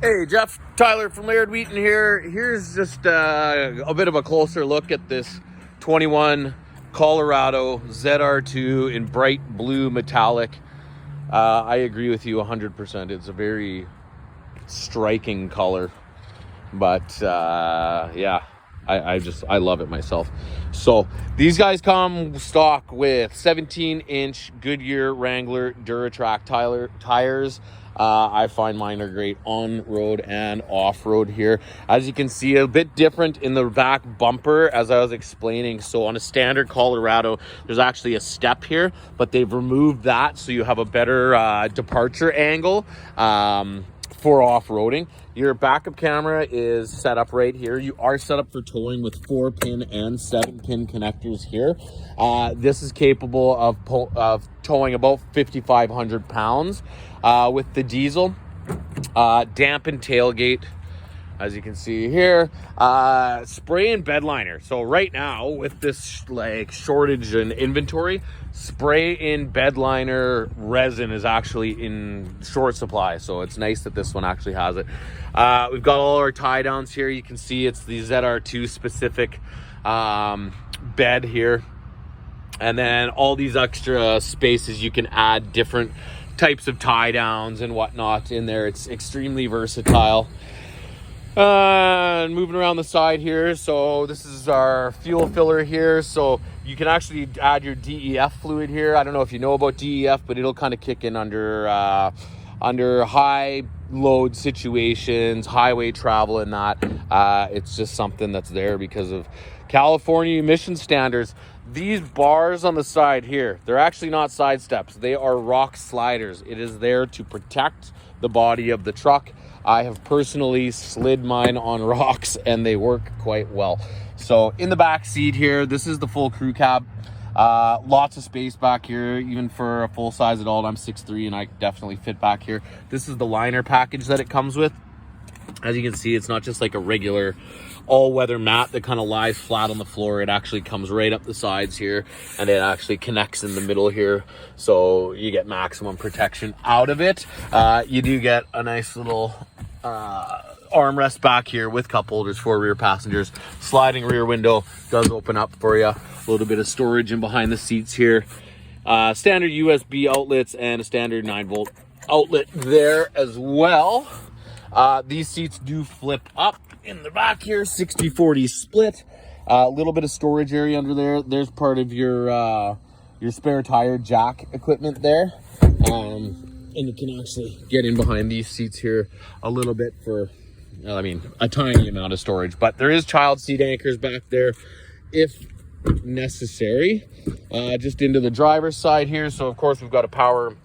Hey, Jeff, Tyler from Laird Wheaton here. Here's just a bit of a closer look at this 21 Colorado ZR2 in bright blue metallic. I agree with you 100%. It's a very striking color, but yeah, I love it myself. So these guys come stock with 17-inch Goodyear Wrangler Duratrack tires. I find mine are great on road and off road here. As you can see, a bit different in the back bumper, as I was explaining. So on a standard Colorado, there's actually a step here, but they've removed that so you have a better departure angle for off-roading. Your backup camera is set up right here. You are set up for towing with 4-pin and 7-pin connectors here. This is capable of towing about 5,500 pounds with the diesel. Dampened tailgate, as you can see here. Spray and bed liner. So right now, with this like shortage in inventory, spray in bed liner resin is actually in short supply. So it's nice that this one actually has it. We've got all our tie downs here. You can see it's the ZR2 specific bed here. And then all these extra spaces, you can add different types of tie downs and whatnot in there. It's extremely versatile. Moving around the side here, so this is our fuel filler here. So you can actually add your DEF fluid here. I don't know if you know about DEF, but it'll kind of kick in under high load situations, highway travel, and that. It's just something that's there because of California emission standards. These bars on the side here, they're actually not side steps. They are rock sliders. It is there to protect the body of the truck. I have personally slid mine on rocks and they work quite well. So in the back seat here, this is the full crew cab. Lots of space back here, even for a full size adult. I'm 6'3" and I definitely fit back here. This is the liner package that it comes with. As you can see, it's not just like a regular all-weather mat that kind of lies flat on the floor. It actually comes right up the sides here, and it actually connects in the middle here, so you get maximum protection out of it. You do get a nice little armrest back here with cup holders for rear passengers. Sliding rear window does open up for you. A little bit of storage in behind the seats here. Standard USB outlets and a standard 9-volt outlet there as well. These seats do flip up in the back here, 60-40 split. A little bit of storage area under there. There's part of your spare tire jack equipment there. And you can actually get in behind these seats here a little bit for, I mean, a tiny amount of storage. But there is child seat anchors back there if necessary. Just into the driver's side here. So, of course, we've got a power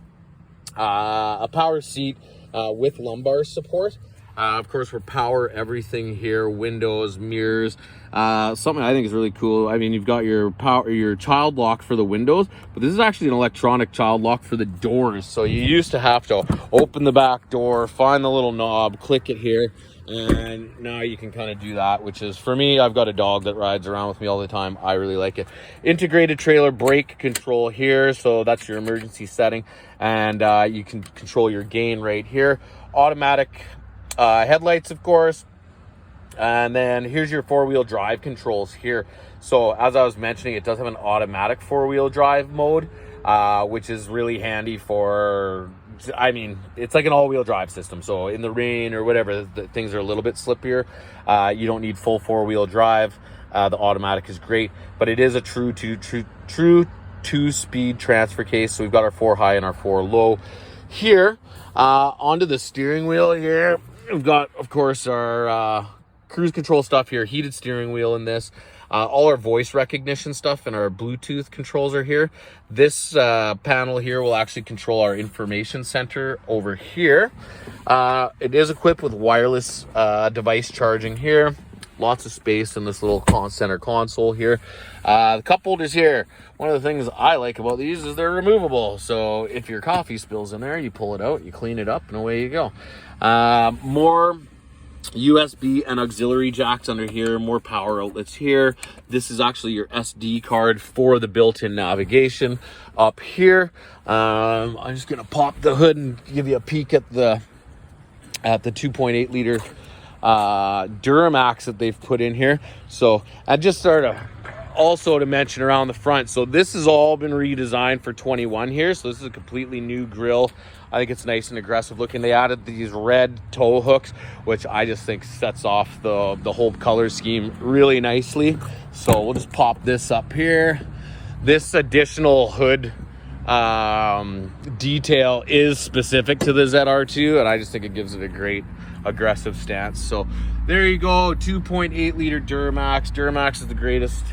seat with lumbar support. Of course, we're power everything here, windows, mirrors. Something I think is really cool. I mean, you've got your child lock for the windows, but this is actually an electronic child lock for the doors. So you used to have to open the back door, find the little knob, click it here, and now you can kind of do that, which is, for me, I've got a dog that rides around with me all the time. I really like it. Integrated trailer brake control here, so that's your emergency setting, and you can control your gain right here. Automatic headlights, of course, and then here's your 4-wheel drive controls here. So as I was mentioning, it does have an automatic 4-wheel drive mode, which is really handy for, I mean, it's like an all-wheel drive system. So in the rain or whatever, things are a little bit slippier. You don't need full 4-wheel drive. The automatic is great, but it is a true two-speed transfer case. So we've got our 4 high and our 4 low here. Onto the steering wheel here, we've got, of course, our cruise control stuff here, heated steering wheel in this. All our voice recognition stuff and our Bluetooth controls are here. This panel here will actually control our information center over here. It is equipped with wireless device charging here. Lots of space in this little center console here. The cup holders here. One of the things I like about these is they're removable. So if your coffee spills in there, you pull it out, you clean it up, and away you go. More USB and auxiliary jacks under here, more power outlets here. This is actually your SD card for the built-in navigation up here. I'm just gonna pop the hood and give you a peek at the at the 2.8 liter Duramax that they've put in here. So I just sort of also to mention around the front, so this has all been redesigned for 21 here. So this is a completely new grille. I think it's nice and aggressive looking. They added these red tow hooks, which I just think sets off the whole color scheme really nicely. So we'll just pop this up here. This additional hood detail is specific to the ZR2, and I just think it gives it a great aggressive stance. So there you go, 2.8 liter Duramax. Duramax is the greatest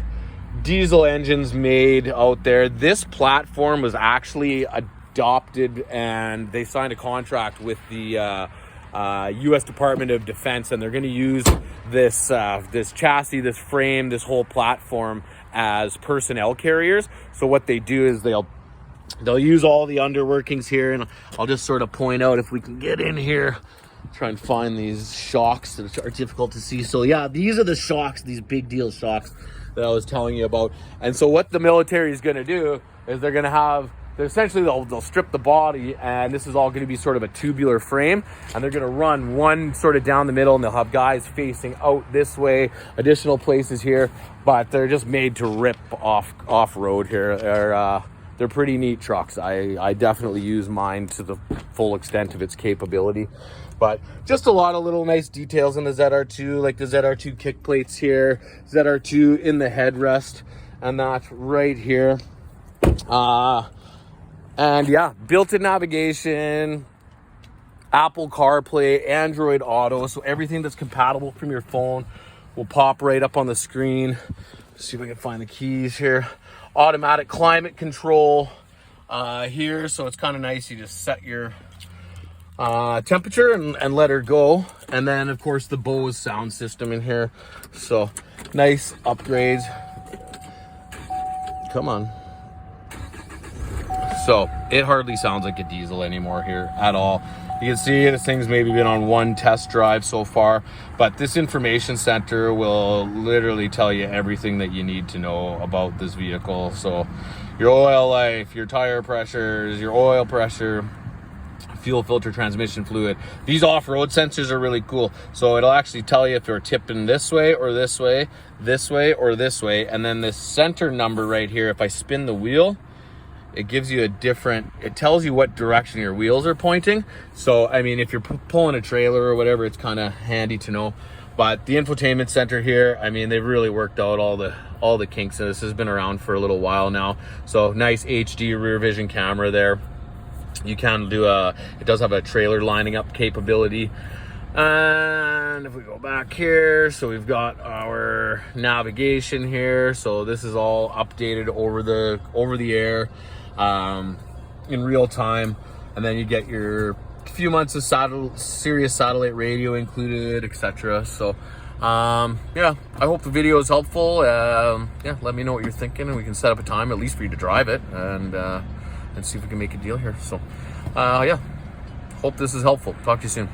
diesel engines made out there. This platform was actually adopted, and they signed a contract with the U.S. Department of Defense, and they're going to use this this chassis, this frame, this whole platform as personnel carriers. So what they do is they'll use all the underworkings here, and I'll just sort of point out if we can get in here, try and find these shocks that are difficult to see. So yeah, these are the shocks, these big deal shocks that I was telling you about. And so what the military is going to do is they're going to have, essentially they'll strip the body, and this is all going to be sort of a tubular frame, and they're going to run one sort of down the middle, and they'll have guys facing out this way, additional places here, but they're just made to rip off road here. They're pretty neat trucks. I definitely use mine to the full extent of its capability. But just a lot of little nice details in the ZR2, like the ZR2 kick plates here, ZR2 in the headrest, and that right here. And yeah, built-in navigation, Apple CarPlay, Android Auto, so everything that's compatible from your phone will pop right up on the screen. Let's see if I can find the keys here. Automatic climate control here, so it's kind of nice. You just set your temperature and let her go. And then of course the Bose sound system in here, so nice upgrades. Come on. So it hardly sounds like a diesel anymore here at all. You can see this thing's maybe been on one test drive so far, but this information center will literally tell you everything that you need to know about this vehicle. So your oil life, your tire pressures, your oil pressure, fuel filter, transmission fluid. These off-road sensors are really cool. So it'll actually tell you if you're tipping this way or this way, this way or this way. And then this center number right here, if I spin the wheel, it gives you it tells you what direction your wheels are pointing. So, I mean, if you're pulling a trailer or whatever, it's kind of handy to know. But the infotainment center here, I mean, they've really worked out all the kinks. And this has been around for a little while now. So nice HD rear vision camera there. You can do it does have a trailer lining up capability. And if we go back here, so we've got our navigation here. So this is all updated over the air in real time. And then you get your few months of Sirius satellite radio included, etc. So yeah, I hope the video is helpful. Yeah, let me know what you're thinking, and we can set up a time at least for you to drive it and see if we can make a deal here. So yeah, hope this is helpful. Talk to you soon.